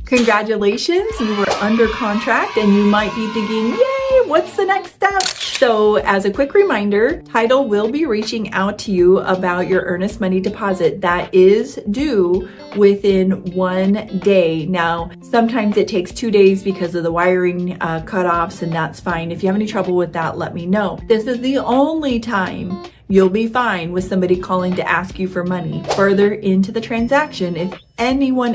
Congratulations, you were under contract and you might be thinking, yay, what's the next step? So as a quick reminder, title will be reaching out to you about your earnest money deposit that is due within 1 day. Now, sometimes it takes 2 days because of the wiring cutoffs, and that's fine. If you have any trouble with that, let me know. This is the only time you'll be fine with somebody calling to ask you for money. Further into the transaction, if anyone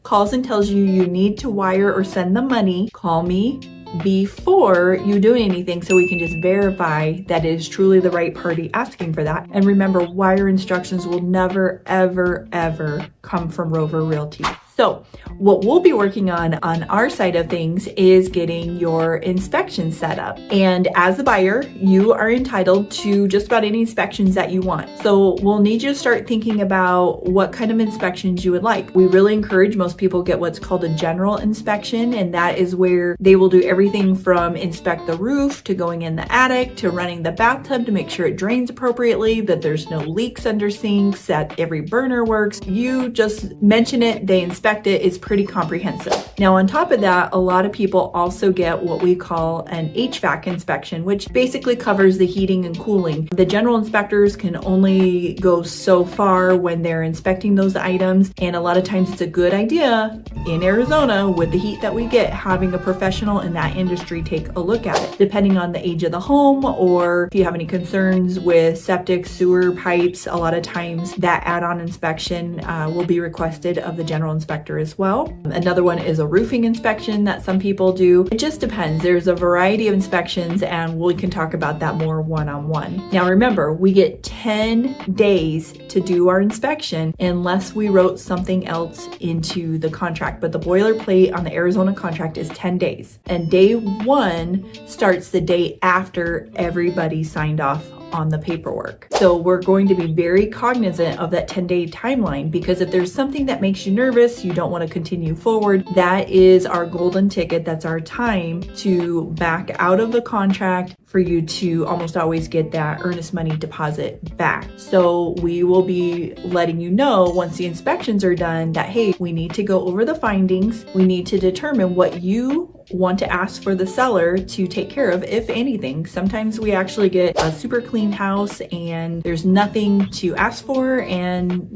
calls and tells you you need to wire or send them money, call me before you do anything so we can just verify that it is truly the right party asking for that. And remember, wire instructions will never, ever come from Rover Realty. So what we'll be working on our side of things is getting your inspection set up. And as a buyer, you are entitled to just about any inspections that you want. So we'll need you to start thinking about what kind of inspections you would like. We really encourage most people get what's called a general inspection, and that is where they will do everything from inspect the roof to going in the attic to running the bathtub to make sure it drains appropriately, that there's no leaks under sinks, that every burner works. You just mention it, they inspect it. It's pretty comprehensive. Now, on top of that, a lot of people also get what we call an HVAC inspection, which basically covers the heating and cooling. The general inspectors can only go so far when they're inspecting those items, and a lot of times it's a good idea in Arizona with the heat that we get, having a professional in that industry take a look at it. Depending on the age of the home, or if you have any concerns with septic, sewer pipes, a lot of times that add-on inspection will be requested of the general inspector as well. Another one is a roofing inspection that some people do. It just depends. There's a variety of inspections, and we can talk about that more one-on-one. Now remember, we get 10 days to do our inspection unless we wrote something else into the contract. But the boilerplate on the Arizona contract is 10 days. And day one starts the day after everybody signed off on the paperwork. So we're going to be very cognizant of that 10-day timeline, because if there's something that makes you nervous, you don't want to continue forward, that is our golden ticket. That's our time to back out of the contract for you to almost always get that earnest money deposit back. So we will be letting you know once the inspections are done that, hey, we need to go over the findings. We need to determine what you want to ask for the seller to take care of, if anything. Sometimes we actually get a super clean house and there's nothing to ask for, and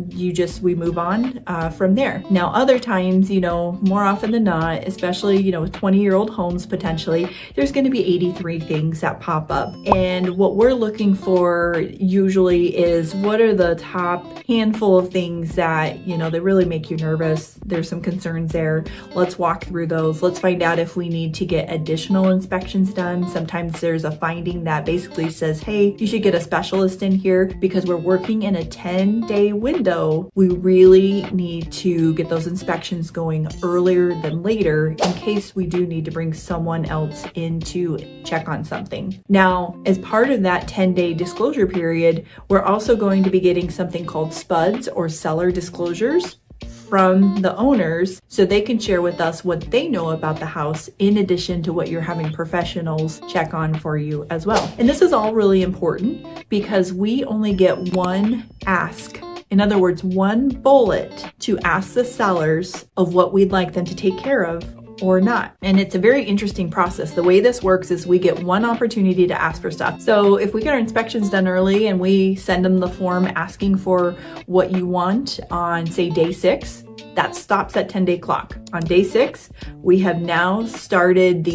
we move on from there. Now, other times, more often than not, especially, with 20-year-old homes potentially, there's going to be 83 things that pop up. And what we're looking for usually is, what are the top handful of things that, they really make you nervous? There's some concerns there. Let's walk through those. Let's find out if we need to get additional inspections done. Sometimes there's a finding that basically says, hey, you should get a specialist in here because we're working in a 10-day window. We really need to get those inspections going earlier than later in case we do need to bring someone else in to check on something. Now, as part of that 10-day disclosure period, we're also going to be getting something called SPUDs, or seller disclosures, from the owners, so they can share with us what they know about the house, in addition to what you're having professionals check on for you as well. And this is all really important because we only get one ask. In other words, one bullet to ask the sellers of what we'd like them to take care of or not. And it's a very interesting process. The way this works is we get one opportunity to ask for stuff. So if we get our inspections done early and we send them the form asking for what you want on, say, day 6, that stops at 10-day clock. On day 6, we have now started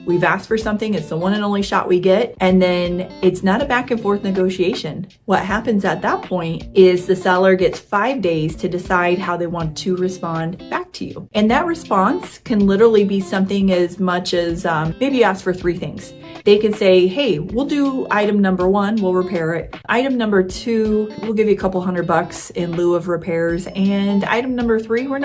we've asked for something, it's the one and only shot we get, and then it's not a back and forth negotiation. What happens at that point is the seller gets 5 days to decide how they want to respond back to you. And that response can literally be something as much as, maybe you ask for 3 things. They can say, hey, we'll do item number 1, we'll repair it. Item number 2, we'll give you a couple $100 in lieu of repairs. And item number 3, we're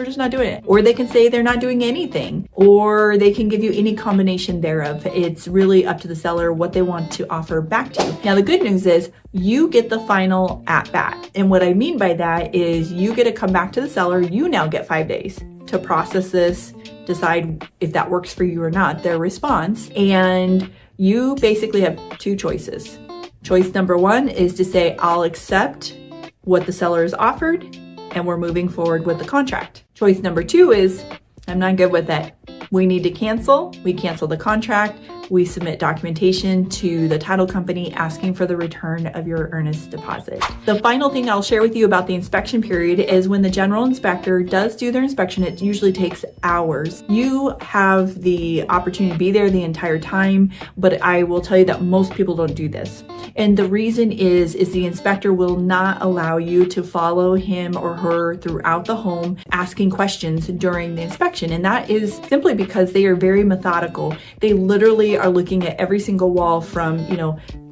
just not doing it. Or they can say they're not doing anything, or they can give you any combination thereof. It's really up to the seller what they want to offer back to you. Now, the good news is you get the final at bat. And what I mean by that is you get to come back to the seller. You now get 5 days to process this, decide if that works for you or not, their response. And you basically have 2 choices. Choice number 1 is to say, I'll accept what the seller has offered, and we're moving forward with the contract. Choice number 2 is, I'm not good with it. We need to cancel. We cancel the contract. We submit documentation to the title company asking for the return of your earnest deposit. The final thing I'll share with you about the inspection period is when the general inspector does do their inspection, it usually takes hours. You have the opportunity to be there the entire time, but I will tell you that most people don't do this. And the reason is the inspector will not allow you to follow him or her throughout the home asking questions during the inspection. And that is simply because they are very methodical. They literally are looking at every single wall from,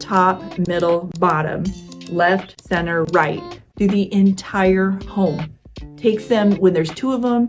top, middle, bottom, left, center, right, through the entire home. Takes them, when there's 2 of them,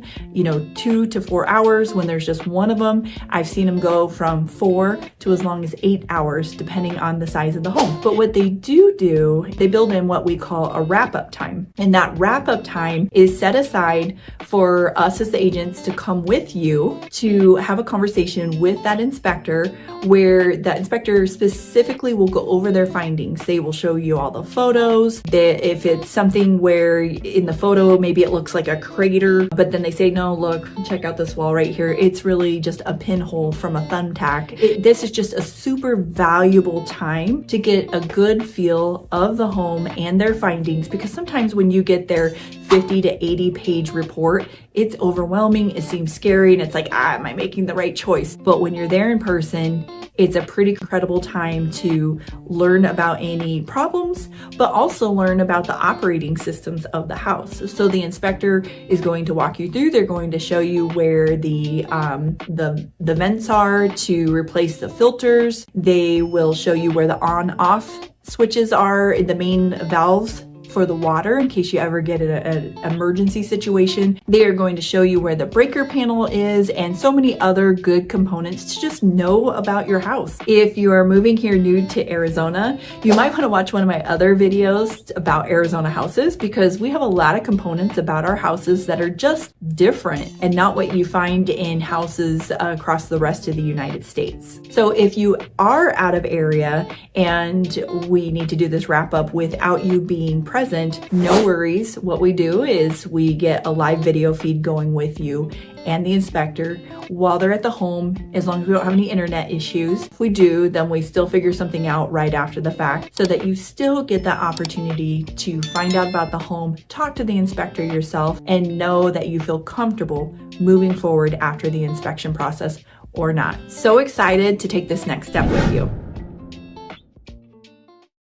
2 to 4 hours. When there's just 1 of them, I've seen them go from 4 to as long as 8 hours, depending on the size of the home. But what they do, they build in what we call a wrap-up time. And that wrap-up time is set aside for us as the agents to come with you to have a conversation with that inspector, where that inspector specifically will go over their findings. They will show you all the photos. If it's something where in the photo, maybe it looks like a crater, but then they say, no, look, check out this wall right here. It's really just a pinhole from a thumbtack. This is just a super valuable time to get a good feel of the home and their findings, because sometimes when you get their 50 to 80 page report, it's overwhelming. It seems scary and it's like, am I making the right choice? But when you're there in person, it's a pretty incredible time to learn about any problems, but also learn about the operating systems of the house. So the inspector is going to walk you through. They're going to show you where the vents are to replace the filters. They will show you where the on-off switches are, the main valves for the water in case you ever get an emergency situation. They are going to show you where the breaker panel is and so many other good components to just know about your house. If you are moving here new to Arizona, you might want to watch one of my other videos about Arizona houses, because we have a lot of components about our houses that are just different and not what you find in houses across the rest of the United States. So if you are out of area and we need to do this wrap up without you being present, no worries. What we do is we get a live video feed going with you and the inspector while they're at the home, as long as we don't have any internet issues. If we do, then we still figure something out right after the fact, so that you still get that opportunity to find out about the home, talk to the inspector yourself, and know that you feel comfortable moving forward after the inspection process or not. So excited to take this next step with you.